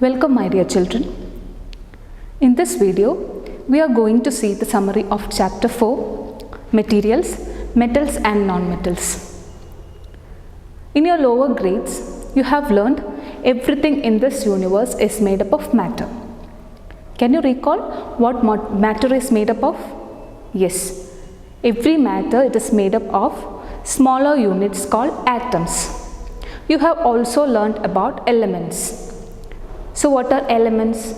Welcome my dear children. In this video, we are going to see the summary of chapter 4, Materials, Metals and Non-Metals. In your lower grades, you have learned everything in this universe is made up of matter. Can you recall what matter is made up of? Yes, every matter it is made up of smaller units called atoms. You have also learned about elements. So what are elements?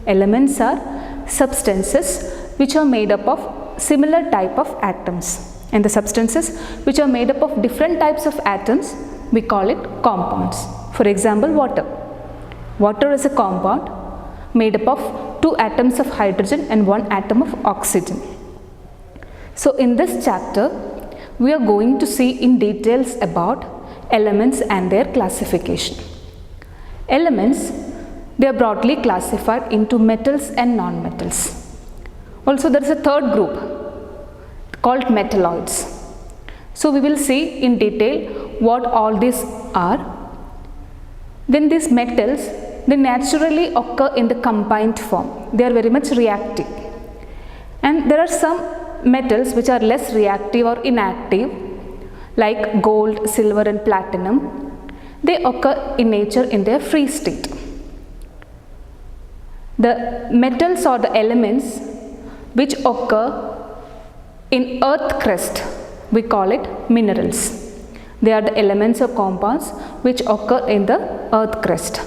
Elements are substances which are made up of similar type of atoms, and the substances which are made up of different types of atoms, we call it compounds. For example, water. Water is a compound made up of 2 atoms of hydrogen and 1 atom of oxygen. So in this chapter, we are going to see in details about elements and their classification. Elements, they are broadly classified into metals and non-metals. Also, there is a third group called metalloids. So we will see in detail what all these are. Then these metals, they naturally occur in the combined form. They are very much reactive. And there are some metals which are less reactive or inactive, like gold, silver and platinum. They occur in nature in their free state. The metals or the elements which occur in earth crust, we call it minerals. They are the elements or compounds which occur in the earth crust.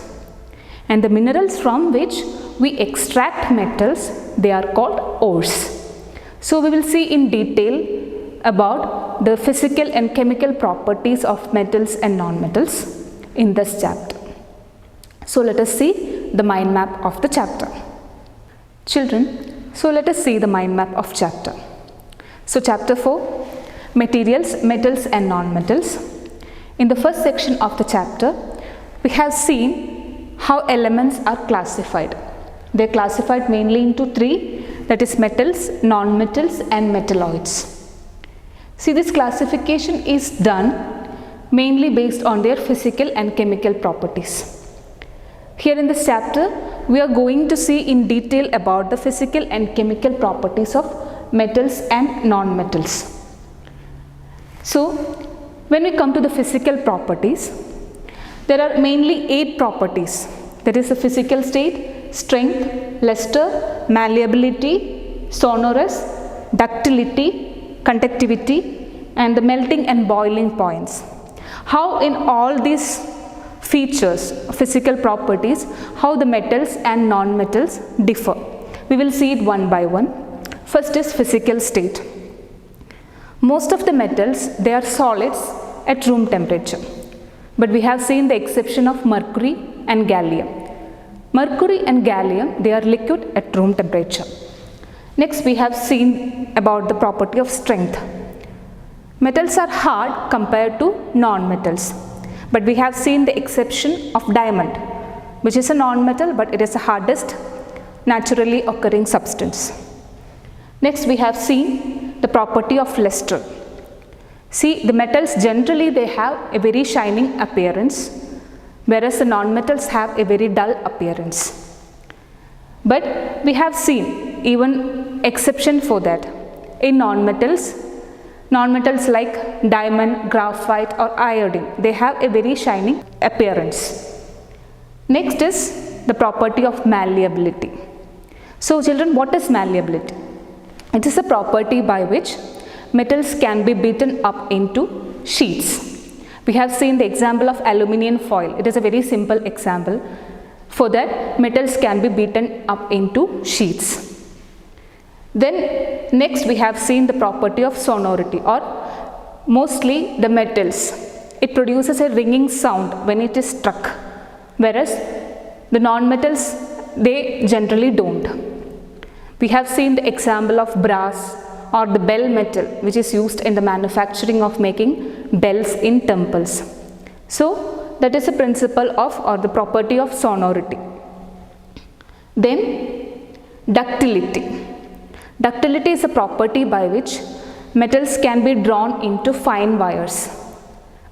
And the minerals from which we extract metals, they are called ores. So we will see in detail about the physical and chemical properties of metals and non-metals in this chapter. So let us see the mind map of the chapter. Children, so let us see the mind map of chapter. So chapter 4, Materials, Metals and Non-Metals. In the first section of the chapter, we have seen how elements are classified. They are classified mainly into 3, that is metals, non-metals and metalloids. See, this classification is done mainly based on their physical and chemical properties. Here in this chapter, we are going to see in detail about the physical and chemical properties of metals and non-metals. So, when we come to the physical properties, there are mainly 8 properties. That is the physical state, strength, luster, malleability, sonorous, ductility, conductivity and the melting and boiling points. How in all these features, physical properties, how the metals and non-metals differ. We will see it one by one. First is physical state. Most of the metals, they are solids at room temperature. But we have seen the exception of mercury and gallium. Mercury and gallium, they are liquid at room temperature. Next, we have seen about the property of strength. Metals are hard compared to non-metals. But we have seen the exception of diamond, which is a non-metal but it is the hardest naturally occurring substance. Next, we have seen the property of luster. See, the metals generally they have a very shining appearance, whereas the non-metals have a very dull appearance. But we have seen even exception for that. In non-metals like diamond, graphite or iodine, they have a very shining appearance. Next is the property of malleability. So children, what is malleability? It is a property by which metals can be beaten up into sheets. We have seen the example of aluminium foil. It is a very simple example. For that, metals can be beaten up into sheets. Then next we have seen the property of sonority, or mostly the metals. It produces a ringing sound when it is struck, whereas the non-metals, they generally don't. We have seen the example of brass or the bell metal, which is used in the manufacturing of making bells in temples. So that is a principle of or the property of sonority. Then ductility. Ductility is a property by which metals can be drawn into fine wires.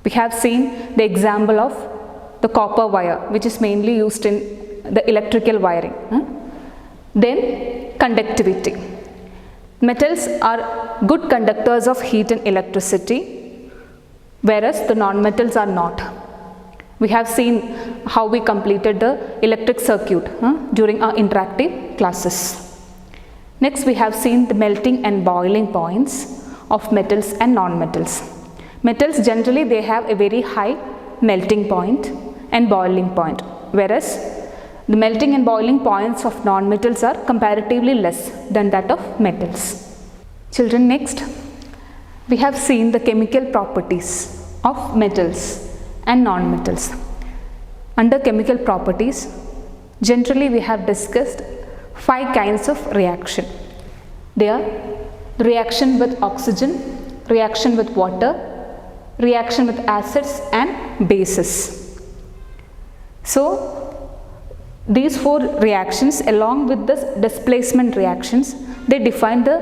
We have seen the example of the copper wire, which is mainly used in the electrical wiring. Then conductivity. Metals are good conductors of heat and electricity, whereas the non-metals are not. We have seen how we completed the electric circuit during our interactive classes. Next, we have seen the melting and boiling points of metals and non-metals. Metals generally they have a very high melting point and boiling point, whereas the melting and boiling points of non-metals are comparatively less than that of metals. Children, next we have seen the chemical properties of metals and non-metals. Under chemical properties, generally we have discussed 5 kinds of reaction. They are the reaction with oxygen, reaction with water, reaction with acids and bases. So these 4 reactions along with the displacement reactions, they define the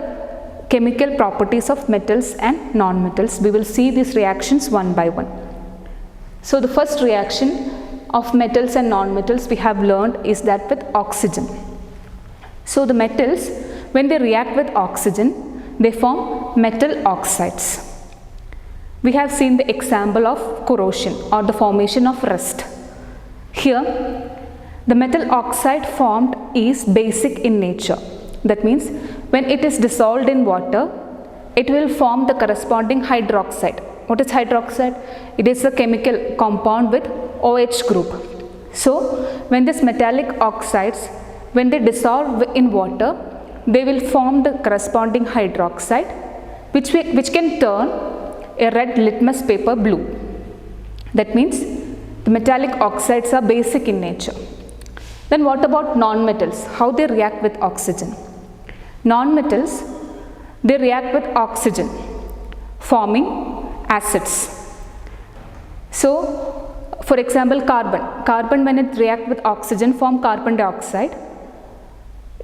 chemical properties of metals and non-metals. We will see these reactions one by one. So the first reaction of metals and non-metals we have learned is that with oxygen. So the metals, when they react with oxygen, they form metal oxides. We have seen the example of corrosion or the formation of rust. Here the metal oxide formed is basic in nature. That means when it is dissolved in water, it will form the corresponding hydroxide. What is hydroxide? It is a chemical compound with OH group. So when this metallic oxides, when they dissolve in water, they will form the corresponding hydroxide, which can turn a red litmus paper blue. That means the metallic oxides are basic in nature. Then what about non-metals? How they react with oxygen? Non-metals, they react with oxygen, forming acids. So, for example, carbon when it reacts with oxygen form carbon dioxide.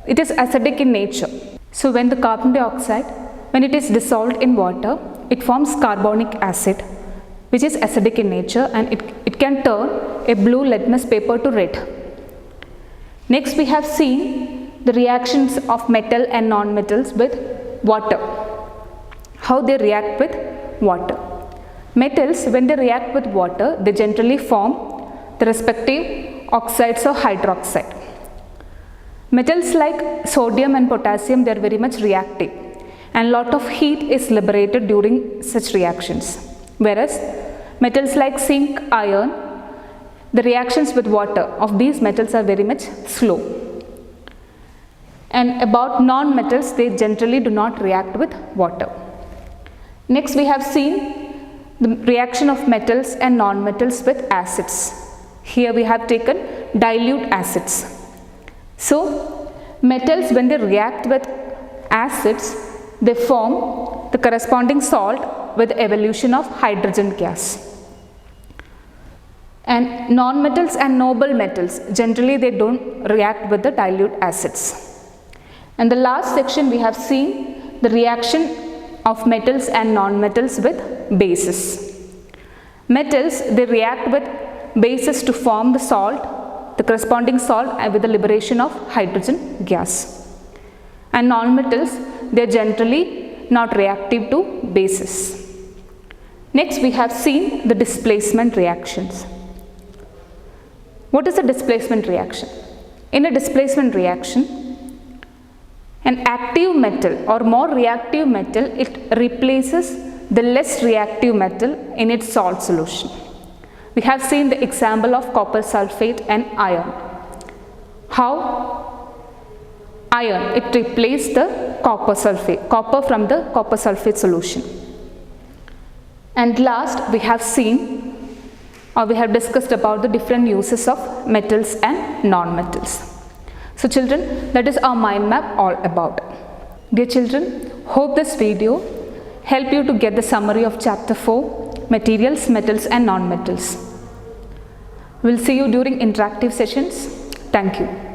It is acidic in nature. So when the carbon dioxide, when it is dissolved in water, it forms carbonic acid, which is acidic in nature, and it can turn a blue litmus paper to red. Next, we have seen the reactions of metal and non-metals with water. How they react with water. Metals, when they react with water, they generally form the respective oxides or hydroxide. Metals like sodium and potassium, they are very much reactive, and lot of heat is liberated during such reactions. Whereas metals like zinc, iron, the reactions with water of these metals are very much slow. And about non-metals, they generally do not react with water. Next, we have seen the reaction of metals and non-metals with acids. Here we have taken dilute acids. So metals, when they react with acids, they form the corresponding salt with evolution of hydrogen gas. And non-metals and noble metals, generally they don't react with the dilute acids. And the last section we have seen the reaction of metals and non-metals with bases. Metals, they react with bases to form the salt, the corresponding salt, with the liberation of hydrogen gas. And non-metals, they are generally not reactive to bases. Next, we have seen the displacement reactions. What is a displacement reaction? In a displacement reaction, an active metal or more reactive metal, it replaces the less reactive metal in its salt solution. We have seen the example of copper sulfate and iron. How iron, it replaced the copper from the copper sulfate solution. And last, we have seen or we have discussed about the different uses of metals and non-metals. So children, that is our mind map all about. Dear children, hope this video help you to get the summary of chapter 4, materials, metals and non-metals. We'll see you during interactive sessions. Thank you.